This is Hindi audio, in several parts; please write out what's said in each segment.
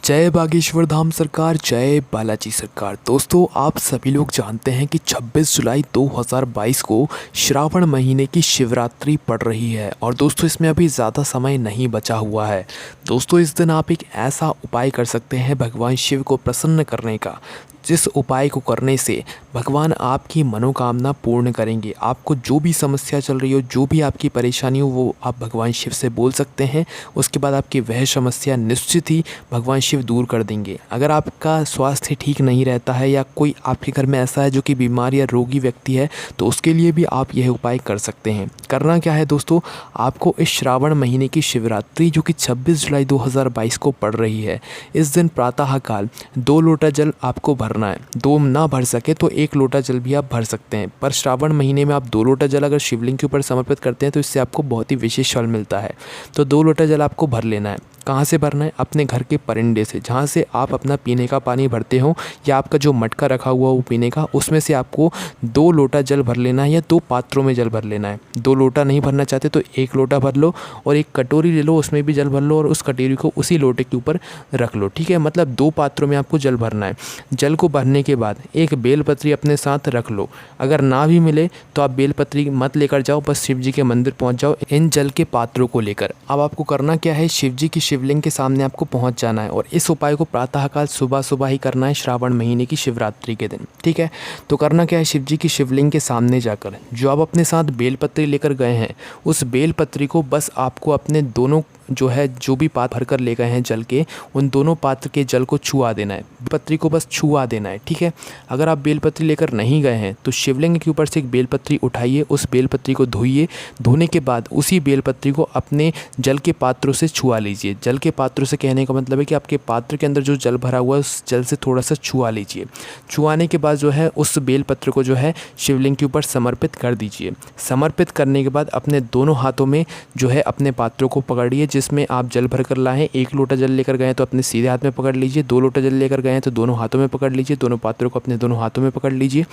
जय बागेश्वर धाम सरकार, जय बालाजी सरकार। दोस्तों, आप सभी लोग जानते हैं कि 26 जुलाई 2022 को श्रावण महीने की शिवरात्रि पड़ रही है और दोस्तों इसमें अभी ज़्यादा समय नहीं बचा हुआ है। दोस्तों, इस दिन आप एक ऐसा उपाय कर सकते हैं भगवान शिव को प्रसन्न करने का, जिस उपाय को करने से भगवान आपकी मनोकामना पूर्ण करेंगे। आपको जो भी समस्या चल रही हो, जो भी आपकी परेशानी हो, वो आप भगवान शिव से बोल सकते हैं। उसके बाद आपकी वह समस्या निश्चित ही भगवान शिव दूर कर देंगे। अगर आपका स्वास्थ्य ठीक नहीं रहता है या कोई आपके घर में ऐसा है जो कि बीमार या रोगी व्यक्ति है, तो उसके लिए भी आप यह उपाय कर सकते हैं। करना क्या है दोस्तों, आपको इस श्रावण महीने की शिवरात्रि जो कि 26 जुलाई 2022 को पड़ रही है, इस दिन प्रातःकाल 2 लोटा जल आपको भरना है। 2 ना भर सके तो 1 लोटा जल भी आप भर सकते हैं, पर श्रावण महीने में आप 2 लोटा जल अगर शिवलिंग के ऊपर समर्पित करते हैं तो इससे आपको बहुत ही विशेष फल मिलता है। तो 2 लोटा जल आपको भर लेना है। कहाँ से भरना है? अपने घर के परिंदे से, जहाँ से आप अपना पीने का पानी भरते हो या आपका जो मटका रखा हुआ हो पीने का, उसमें से आपको 2 लोटा जल भर लेना है या 2 पात्रों में जल भर लेना है। 2 लोटा नहीं भरना चाहते तो 1 लोटा भर लो और एक कटोरी ले लो, उसमें भी जल भर लो और उस कटोरी को उसी लोटे के ऊपर रख लो। ठीक है, मतलब 2 पात्रों में आपको जल भरना है। जल को भरने के बाद एक बेलपत्री अपने साथ रख लो। अगर ना भी मिले तो आप बेलपत्री मत लेकर जाओ, बस शिव जी के मंदिर पहुँच जाओ इन जल के पात्रों को लेकर। अब आपको करना क्या है, शिव जी की शिवलिंग के सामने आपको पहुंच जाना है और इस उपाय को प्रातःकाल सुबह सुबह ही करना है, श्रावण महीने की शिवरात्रि के दिन। ठीक है, तो करना क्या है, शिव जी की शिवलिंग के सामने जाकर जो आप अपने साथ बेलपत्री लेकर गए हैं, उस बेलपत्री को बस आपको अपने दोनों जो भी पात्र भर कर ले गए हैं जल के, उन दोनों पात्र के जल को छुआ देना है। बेलपत्री को बस छुआ देना है। ठीक है, अगर आप बेलपत्री लेकर नहीं गए हैं तो शिवलिंग के ऊपर से एक बेलपत्री उठाइए, उस बेलपत्री को धोइए। धोने के बाद उसी बेलपत्री को अपने जल के पात्रों से छुआ लीजिए। जल के पात्रों से कहने का मतलब है कि आपके पात्र के अंदर जो जल भरा हुआ है उस जल से थोड़ा सा छुआ लीजिए। छुआने के बाद जो है उस बेलपत्र को जो है शिवलिंग के ऊपर समर्पित कर दीजिए। समर्पित करने के बाद अपने दोनों हाथों में जो है अपने पात्रों को पकड़िए जिसमें आप जल भर कर लाए हैं। 1 लोटा जल लेकर गए हैं तो अपने सीधे हाथ में पकड़ लीजिए। 2 लोटा जल लेकर गए हैं तो दोनों हाथों में पकड़ लीजिए। दोनों पात्रों को अपने दोनों हाथों में पकड़ लीजिए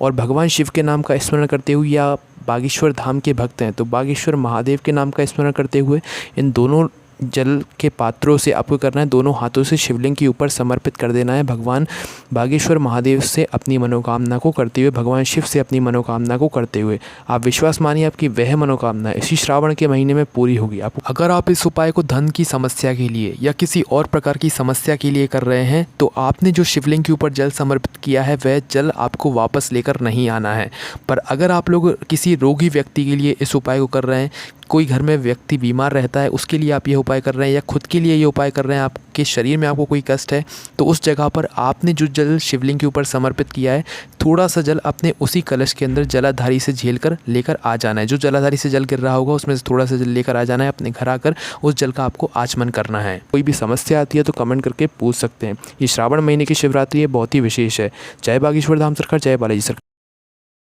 और भगवान शिव के नाम का स्मरण करते हुए, या बागेश्वर धाम के भक्त हैं तो बागेश्वर महादेव के नाम का स्मरण करते हुए इन दोनों जल के पात्रों से आपको करना है, दोनों हाथों से शिवलिंग के ऊपर समर्पित कर देना है। भगवान बागेश्वर महादेव से अपनी मनोकामना को करते हुए, भगवान शिव से अपनी मनोकामना को करते हुए, आप विश्वास मानिए आपकी वह मनोकामना इसी श्रावण के महीने में पूरी होगी। अगर आप इस उपाय को धन की समस्या के लिए या किसी और प्रकार की समस्या के लिए कर रहे हैं तो आपने जो शिवलिंग के ऊपर जल समर्पित किया है वह जल आपको वापस लेकर नहीं आना है। पर अगर आप लोग किसी रोगी व्यक्ति के लिए इस उपाय को कर रहे हैं, कोई घर में व्यक्ति बीमार रहता है उसके लिए आप ये उपाय कर रहे हैं, या खुद के लिए ये उपाय कर रहे हैं, आपके शरीर में आपको कोई कष्ट है, तो उस जगह पर आपने जो जल शिवलिंग के ऊपर समर्पित किया है, थोड़ा सा जल अपने उसी कलश के अंदर जलाधारी से झेल कर लेकर आ जाना है। जो जलाधारी से जल गिर रहा होगा उसमें से थोड़ा सा जल लेकर आ जाना है। अपने घर आकर उस जल का आपको आचमन करना है। कोई भी समस्या आती है तो कमेंट करके पूछ सकते हैं। ये श्रावण महीने की शिवरात्रि है, बहुत ही विशेष है। जय बागेश्वर धाम सरकार, जय बालाजी सरकार।